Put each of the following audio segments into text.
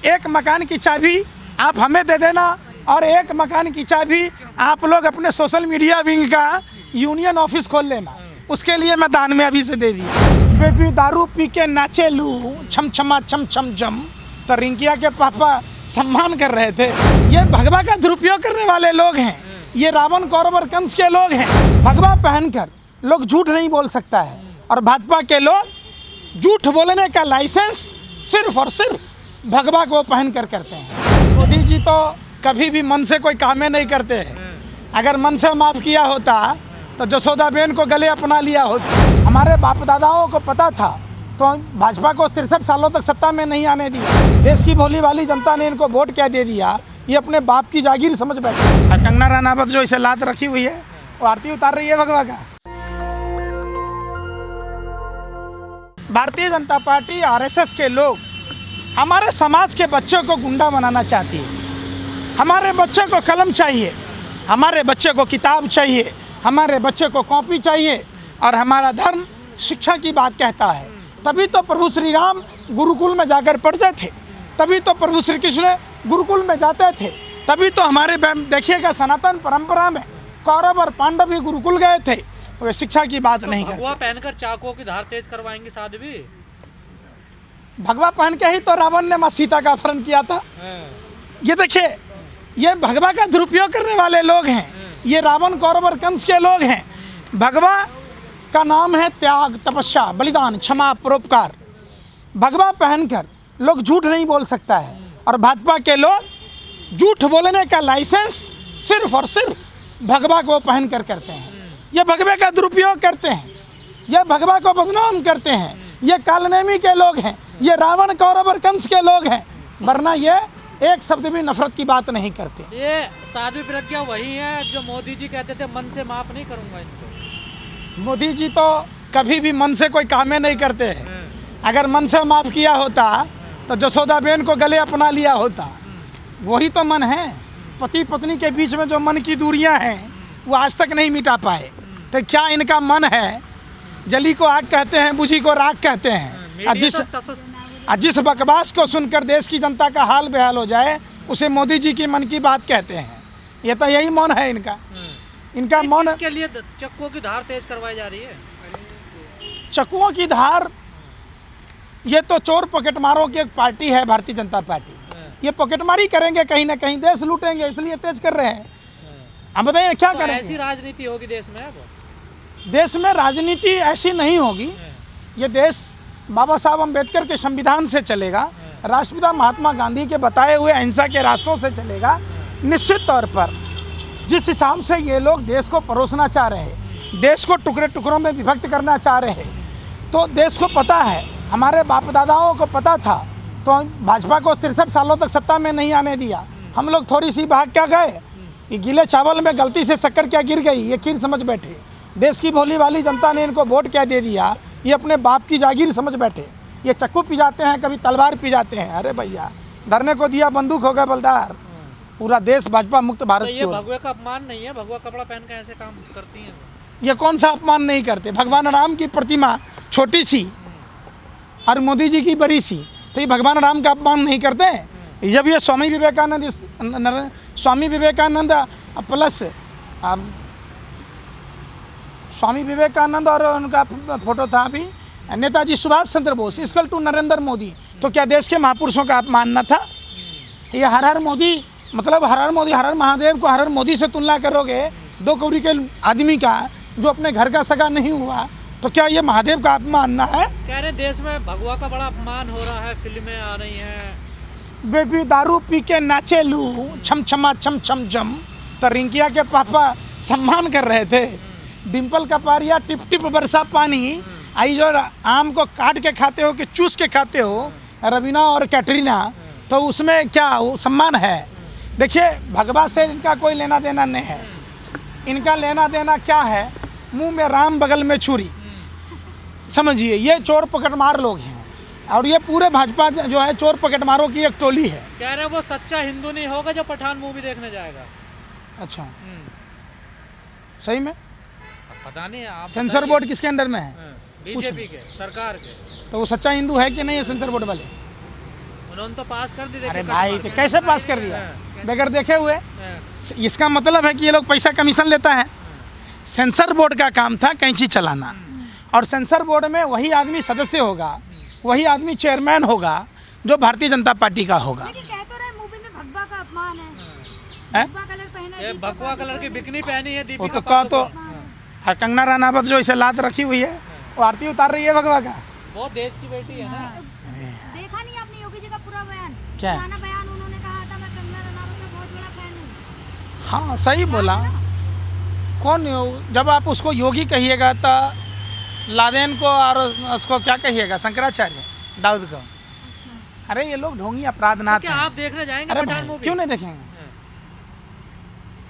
एक मकान की चाबी आप हमें दे देना और एक मकान की चाबी आप लोग अपने सोशल मीडिया विंग का यूनियन ऑफिस खोल लेना। उसके लिए मैं दान में अभी से दे दी। बेबी दारू पी के नाचे लू छम छमा छम छम जम, तो रिंकिया के पापा सम्मान कर रहे थे। ये भगवा का दुरुपयोग करने वाले लोग हैं, ये रावण कौरव और कंस के लोग हैं। भगवा पहनकर लोग झूठ नहीं बोल सकता है और भाजपा के लोग झूठ बोलने का लाइसेंस सिर्फ और सिर्फ भगवा को पहन कर करते हैं। मोदी जी तो कभी भी मन से कोई कामें नहीं करते हैं। अगर मन से माफ़ किया होता तो जसोदाबेन को गले अपना लिया होता। हमारे बाप दादाओं को पता था तो भाजपा को 63 सालों तक सत्ता में नहीं आने दिया। देश की भोली वाली जनता ने इनको वोट क्या दे दिया, ये अपने बाप की जागीर समझ बैठे। कंगना रनावत जो इसे लात रखी हुई है वो आरती उतार रही है भगवा का। भारतीय जनता पार्टी आरएसएस के लोग हमारे समाज के बच्चों को गुंडा बनाना चाहती है। हमारे बच्चे को कलम चाहिए, हमारे बच्चे को किताब चाहिए, हमारे बच्चे को कॉपी चाहिए और हमारा धर्म शिक्षा की बात कहता है। तभी तो प्रभु श्री राम गुरुकुल में जाकर पढ़ते थे, तभी तो प्रभु श्री कृष्ण गुरुकुल में जाते थे, तभी तो हमारे देखिएगा सनातन परंपरा में कौरव और पांडव भी गुरुकुल गए थे। वे शिक्षा की बात नहीं करते। भगवा पहनकर चाकुओं की धार तेज करवाएंगे साध्वी। भगवा पहन के ही तो रावण ने माँ सीता का अपहरण किया था। ये देखिए, ये भगवा का दुरुपयोग करने वाले लोग हैं, ये रावण कौरव और कंस के लोग हैं। भगवा का नाम है त्याग, तपस्या, बलिदान, क्षमा, परोपकार। भगवा पहनकर लोग झूठ नहीं बोल सकता है और भाजपा के लोग झूठ बोलने का लाइसेंस सिर्फ और सिर्फ भगवा को पहन कर करते हैं। ये भगवे का दुरुपयोग करते हैं, ये भगवा को बदनाम करते हैं, ये कालनेमी के लोग हैं, ये रावण कौरव और कंस के लोग हैं, वरना ये एक शब्द भी नफरत की बात नहीं करते। ये साध्वी प्रज्ञा वही है जो मोदी जी कहते थे मन से माफ नहीं करूंगा इनको। मोदी जी तो कभी भी मन से कोई कामें नहीं करते हैं। अगर मन से माफ़ किया होता तो जसोदाबेन को गले अपना लिया होता। वही तो मन है। पति पत्नी के बीच में जो मन की दूरियां हैं वो आज तक नहीं मिटा पाए। तो क्या इनका मन है? जली को आग कहते हैं, बुझी को राख कहते हैं। और जिस बकवास को सुनकर देश की जनता का हाल बेहाल हो जाए उसे मोदी जी की मन की बात कहते हैं। ये तो यही मौन है इनका। इनका मौन। इसके लिए चक्कुओं की धार तेज करवाई जा रही है। चक्कुओं की धार, ये तो चोर पॉकेटमारों की एक पार्टी है भारतीय जनता पार्टी। ये पॉकेटमारी करेंगे, कहीं ना कहीं देश लूटेंगे, इसलिए तेज कर रहे हैं। अब बताइए क्या करें? ऐसी राजनीति होगी देश में। अब देश में राजनीति ऐसी नहीं होगी। ये देश बाबा साहब अम्बेडकर के संविधान से चलेगा, राष्ट्रपिता महात्मा गांधी के बताए हुए अहिंसा के रास्तों से चलेगा। निश्चित तौर पर जिस हिसाब से ये लोग देश को परोसना चाह रहे हैं, देश को टुकड़े टुकड़ों में विभक्त करना चाह रहे हैं, तो देश को पता है, हमारे बाप दादाओं को पता था तो भाजपा को 63 सालों तक सत्ता में नहीं आने दिया। हम लोग थोड़ी सी भाग क्या गए, ये गीले चावल में गलती से शक्कर क्या गिर गई, ये खीर समझ बैठे। देश की भोली वाली जनता ने इनको वोट क्या दे दिया, ये अपने बाप की जागीर समझ बैठे। ये चक्कू पी जाते हैं, कभी तलवार पी जाते हैं। अरे भैया, धरने को दिया बंदूक हो गया बलदार। पूरा देश भाजपा मुक्त भारत। तो ये भगवे का अपमान नहीं है? भगवा कपड़ा पहन के ऐसे काम करती हैं? ये कौन सा अपमान नहीं करते? भगवान राम की प्रतिमा छोटी सी और मोदी जी की बड़ी सी, तो ये भगवान राम का अपमान नहीं करते? जब ये स्वामी विवेकानंद प्लस स्वामी विवेकानंद और उनका फोटो था अभी, नेताजी सुभाष चंद्र बोस इक्वल टू नरेंद्र मोदी, तो क्या देश के महापुरुषों का अपमान न था? ये हर हर मोदी, मतलब हर हर मोदी, हर हर महादेव को हर हर मोदी से तुलना करोगे दो कौड़ी के आदमी का जो अपने घर का सगा नहीं हुआ, तो क्या ये महादेव का अपमान ना है? कह रहे देश में भगवा का बड़ा अपमान हो रहा है, फिल्में आ रही हैं। बेबी दारू पी के नाचे लू छम छमा छम छम जम, तो रिंकिया के पापा सम्मान कर रहे थे। डिम्पल कपाड़िया टिप टिप बरसा पानी, आई जो आम को काट के खाते हो कि चूस के खाते हो, रवीना और कैटरीना, तो उसमें क्या वो सम्मान है? देखिए, भगवा से इनका कोई लेना देना नहीं है। इनका लेना देना क्या है? मुंह में राम बगल में छुरी, समझिए। ये चोर पकड़मार लोग हैं और ये पूरे भाजपा जो है चोर पकड़मारों की एक टोली है। कह रहे वो सच्चा हिंदू नहीं होगा जो पठान मूवी देखने जाएगा। अच्छा, सही में? पता नहीं, आप सेंसर बोर्ड किसके अंडर में है? बीजेपी के, सरकार के। तो वो सच्चा हिंदू है कि नहीं है सेंसर बोर्ड वाले? उन्होंने तो पास कर दी। देखिए, अरे कट भाई मार तो के। कैसे पास कर दिया बगैर देखे हुए? हाँ, इसका मतलब है कि ये लोग पैसा कमीशन लेता है। सेंसर बोर्ड का काम था कैंची चलाना, और सेंसर बोर्ड में वही आदमी सदस्य होगा, वही आदमी चेयरमैन होगा जो भारतीय जनता पार्टी का होगा। लेकिन कह तो रहे मूवी में भगवा का अपमान है। हैं? भगवा कलर पहना है, ये दीपक भगवा कलर की बिकनी पहनी है वो दीपिका तो कहा तो, पादुकोण। और कंगना रनावत जो इसे लात रखी हुई है वो आरती उतार रही है भगवा का। वो देश की बेटी है ना। देखा नहीं आपने योगी जी का पूरा बयान? क्या? पुराना बयान उन्होंने कहा था, मैं कंगना रनावत का बहुत बड़ा फैन हूँ। हाँ सही बोला। कौन जब आप उसको योगी कहिएगा तो लादेन को और उसको क्या कहिएगा, शंकराचार्य दाऊद को? अरे ये लोग ढोंगी अपराधनाथ क्या हैं। आप देखने जाएंगे अरे पठान भाई, मूवी? क्यों नहीं देखेंगे?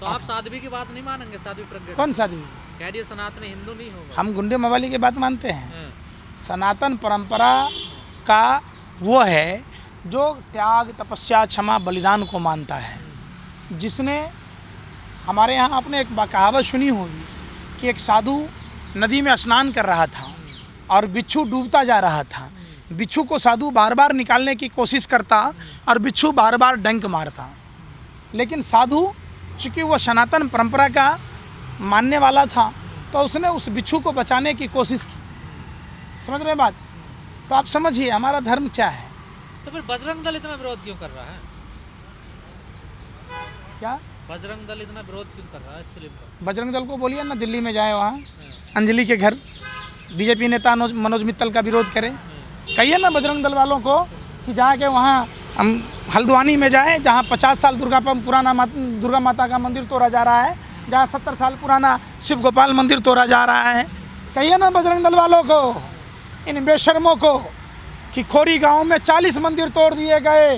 तो आप साध्वी की बात नहीं मानेंगे? साध्वी प्रज्ञा कौन सा दी? कह रही है सनातनी हिंदू नहीं होगा। हम गुंडे मवाली की बात मानते हैं? हाँ, सनातन परंपरा का वो है जो त्याग, तपस्या, क्षमा, बलिदान को मानता है। जिसने हमारे यहाँ आपने एक कहावत सुनी होगी कि एक साधु नदी में स्नान कर रहा था और बिच्छू डूबता जा रहा था। बिच्छू को साधु बार बार निकालने की कोशिश करता और बिच्छू बार बार डंक मारता, लेकिन साधु चूँकि वह सनातन परंपरा का मानने वाला था तो उसने उस बिच्छू को बचाने की कोशिश की। समझ रहे हैं बात? तो आप समझिए हमारा धर्म क्या है। तो फिर बजरंग दल इतना विरोध क्यों कर रहा है? क्या बजरंग दल इतना विरोध क्यों कर रहा है इस फिल्म का? बजरंग दल को बोलिए ना दिल्ली में जाए, वहाँ अंजलि के घर बीजेपी नेता मनोज मित्तल का विरोध करें। कहिए ना बजरंग दल वालों को कि जाके वहाँ हम हल्द्वानी में जाएं जहाँ 50 साल दुर्गा माता का मंदिर तोड़ा जा रहा है, जहाँ 70 साल पुराना शिव गोपाल मंदिर तोड़ा जा रहा है। कहिए ना बजरंग दल वालों को, इन बेशर्मों को, कि खोरी गांव में 40 मंदिर तोड़ दिए गए,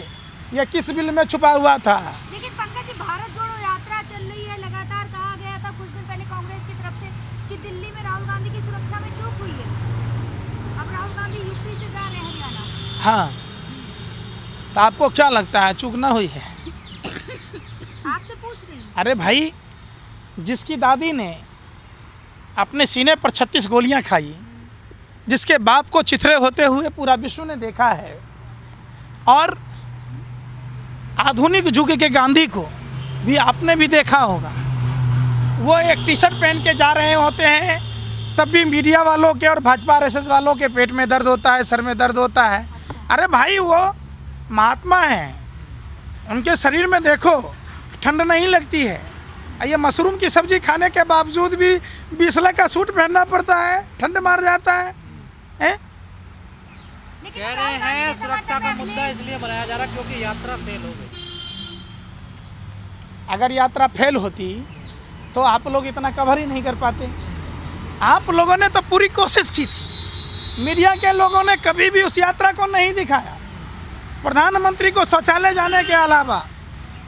ये किस बिल में छुपा हुआ था? लेकिन पंकज जी, भारत जोड़ो यात्रा चल रही है, लगातार कहा गया था कुछ दिन पहले कांग्रेस की तरफ से कि दिल्ली में राहुल गांधी की सुरक्षा में चूक हुई है। अब राहुल गांधी यूपी से जा रहे हैं हरियाणा। हाँ, तो आपको क्या लगता है चूक ना हुई है? आपसे पूछ रही हूँ। अरे भाई, जिसकी दादी ने अपने सीने पर 36 गोलियां खाई, जिसके बाप को चिथड़े होते हुए पूरा विश्व ने देखा है, और आधुनिक युग के गांधी को भी आपने भी देखा होगा, वो एक टी शर्ट पहन के जा रहे होते हैं तब भी मीडिया वालों के और भाजपा आरएसएस वालों के पेट में दर्द होता है, सर में दर्द होता है। अरे भाई, वो महात्मा हैं, उनके शरीर में देखो ठंड नहीं लगती है। ये मशरूम की सब्जी खाने के बावजूद भी 20 लाख का सूट पहनना पड़ता है, ठंड मार जाता है, हैं? लेकिन कह राहुल रहे गांधी हैं के सुरक्षा समर्थन का में मुद्दा इसलिए बनाया जा रहा है क्योंकि यात्रा फेल हो गई। अगर यात्रा फेल होती तो आप लोग इतना कवर ही नहीं कर पाते। आप लोगों ने तो पूरी कोशिश की थी, मीडिया के लोगों ने कभी भी उस यात्रा को नहीं दिखाया। प्रधानमंत्री को शौचालय जाने के अलावा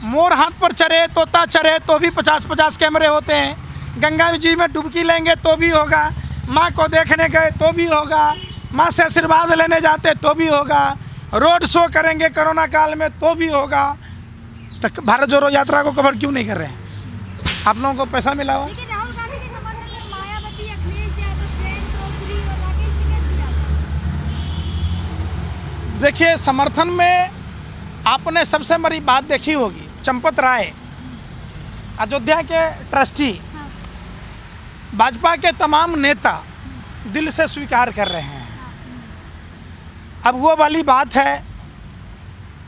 मोर हाथ पर चढ़े, तोता चढ़े तो भी 50-50 कैमरे होते हैं। गंगा जी में डुबकी लेंगे तो भी होगा, माँ को देखने गए तो भी होगा, माँ से आशीर्वाद लेने जाते तो भी होगा, रोड शो करेंगे कोरोना काल में तो भी होगा। तो भारत जोड़ो यात्रा को कवर क्यों नहीं कर रहे हैं? आप लोगों को पैसा मिला हुआ? लेकिन राहुल गांधी के समर्थन में मायावती, अखिलेश यादव, जयंत चौधरी और राकेश टिकैत दिया था। देखिए, समर्थन में आपने सबसे बड़ी बात देखी होगी, चंपत राय अयोध्या के ट्रस्टी, हाँ। भाजपा के तमाम नेता दिल से स्वीकार कर रहे हैं। अब वो वाली बात है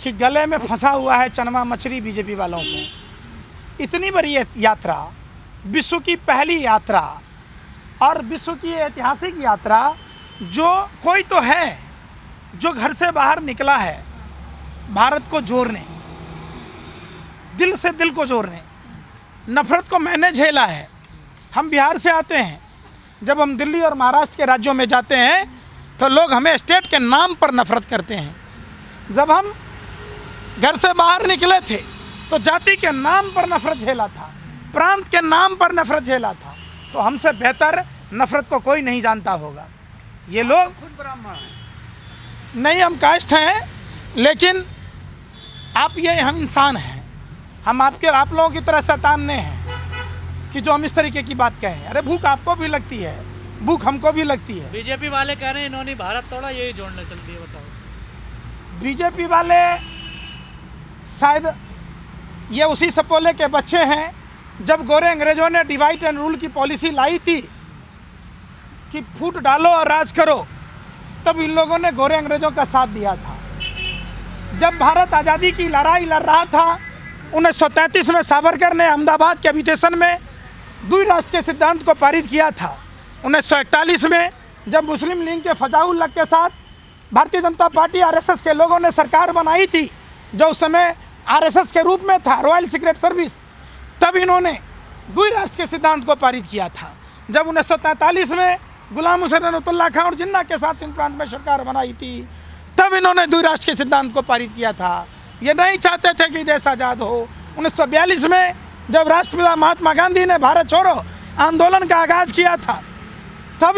कि गले में फंसा हुआ है चनमा मछली बीजेपी वालों को। इतनी बड़ी यात्रा, विश्व की पहली यात्रा और विश्व की ऐतिहासिक यात्रा, जो कोई तो है जो घर से बाहर निकला है भारत को जोड़ने, दिल से दिल को जोड़ने। नफरत को मैंने झेला है। हम बिहार से आते हैं, जब हम दिल्ली और महाराष्ट्र के राज्यों में जाते हैं तो लोग हमें स्टेट के नाम पर नफरत करते हैं। जब हम घर से बाहर निकले थे तो जाति के नाम पर नफरत झेला था, प्रांत के नाम पर नफरत झेला था। तो हमसे बेहतर नफरत को कोई नहीं जानता होगा। ये लोग खुद ब्राह्मण हैं। नहीं, हम कायस्थ हैं, लेकिन आप ये हम इंसान हैं। हम आप लोगों की तरह शैतान नहीं हैं कि जो हम इस तरीके की बात कहें। अरे भूख आपको भी लगती है, भूख हमको भी लगती है। बीजेपी वाले कह रहे हैं इन्होंने भारत तोड़ा, यही जोड़ने चल दिए। बताओ, बीजेपी वाले शायद ये उसी सपोले के बच्चे हैं जब गोरे अंग्रेजों ने डिवाइड एंड रूल की पॉलिसी लाई थी कि फूट डालो और राज करो, तब इन लोगों ने गोरे अंग्रेजों का साथ दिया था। जब भारत आज़ादी की लड़ाई लड़ रहा था 1933 में सावरकर ने अहमदाबाद के अभिटेशन में द्विराष्ट्र के सिद्धांत को पारित किया था। 1941 में जब मुस्लिम लीग के फजाउल हक के साथ भारतीय जनता पार्टी आरएसएस के लोगों ने सरकार बनाई थी, जो उस समय आरएसएस के रूप में था, रॉयल सीक्रेट सर्विस, तब इन्होंने द्विराष्ट्र के सिद्धांत को पारित किया था। जब 1943 में गुलाम हुसैन रहमतुल्लाह खान और जिन्ना के साथ सिंध प्रांत में सरकार बनाई थी, तब इन्होंने द्विराष्ट्र के सिद्धांत को पारित किया था। ये नहीं चाहते थे कि देश आज़ाद हो। 1942 में जब राष्ट्रपिता महात्मा गांधी ने भारत छोड़ो आंदोलन का आगाज़ किया था, तब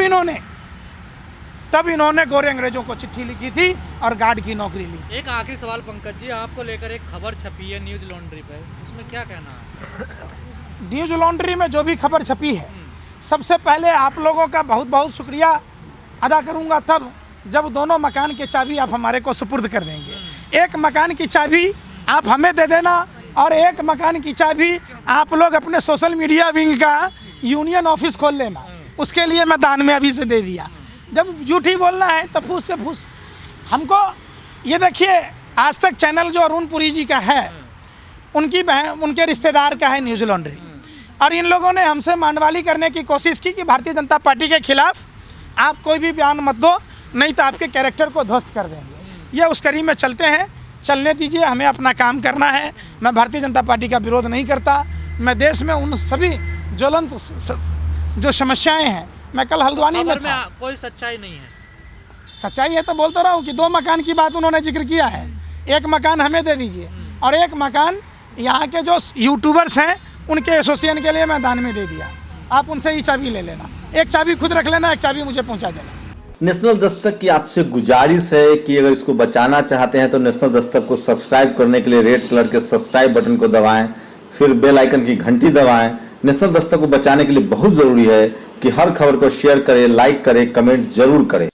इन्होंने गोरे अंग्रेजों को चिट्ठी लिखी थी और गार्ड की नौकरी ली। एक आखिरी सवाल पंकज जी, आपको लेकर एक खबर छपी है न्यूज लॉन्ड्री पे, उसमें क्या कहना है? न्यूज लॉन्ड्री में जो भी खबर छपी है, सबसे पहले आप लोगों का बहुत बहुत शुक्रिया अदा करूंगा तब जब दोनों मकान की चाबी आप हमारे को सुपुर्द कर देंगे। एक मकान की चाबी आप हमें दे देना और एक मकान की चाबी आप लोग अपने सोशल मीडिया विंग का यूनियन ऑफिस खोल लेना। उसके लिए मैं दान में अभी से दे दिया। जब झूठी बोलना है तो फूस के फूस। हमको ये देखिए, आज तक चैनल जो अरुण पुरी जी का है, उनकी बहन, उनके रिश्तेदार का है न्यूज लॉन्ड्री, और इन लोगों ने हमसे मानवाली करने की कोशिश की कि भारतीय जनता पार्टी के खिलाफ आप कोई भी बयान मत दो, नहीं तो आपके कैरेक्टर को ध्वस्त कर देंगे। ये उस कड़ी में चलते हैं, चलने दीजिए, हमें अपना काम करना है। मैं भारतीय जनता पार्टी का विरोध नहीं करता। मैं देश में उन सभी ज्वलंत जो समस्याएं हैं, मैं कल हल्द्वानी में था। कोई सच्चाई नहीं है। सच्चाई है तो बोलता रहा हूँ कि 2 मकान की बात उन्होंने जिक्र किया है। एक मकान हमें दे दीजिए और एक मकान यहाँ के जो यूट्यूबर्स हैं उनके एसोसिएशन के लिए मैं दान में दे दिया। आप उनसे ही चाबी ले लेना, एक चाबी खुद रख लेना, एक चाबी मुझे पहुँचा देना। नेशनल दस्तक की आपसे गुजारिश है कि अगर इसको बचाना चाहते हैं तो नेशनल दस्तक को सब्सक्राइब करने के लिए रेड कलर के सब्सक्राइब बटन को दबाएं, फिर बेल आइकन की घंटी दबाएं। नेशनल दस्तक को बचाने के लिए बहुत जरूरी है कि हर खबर को शेयर करें, लाइक करें, कमेंट जरूर करें।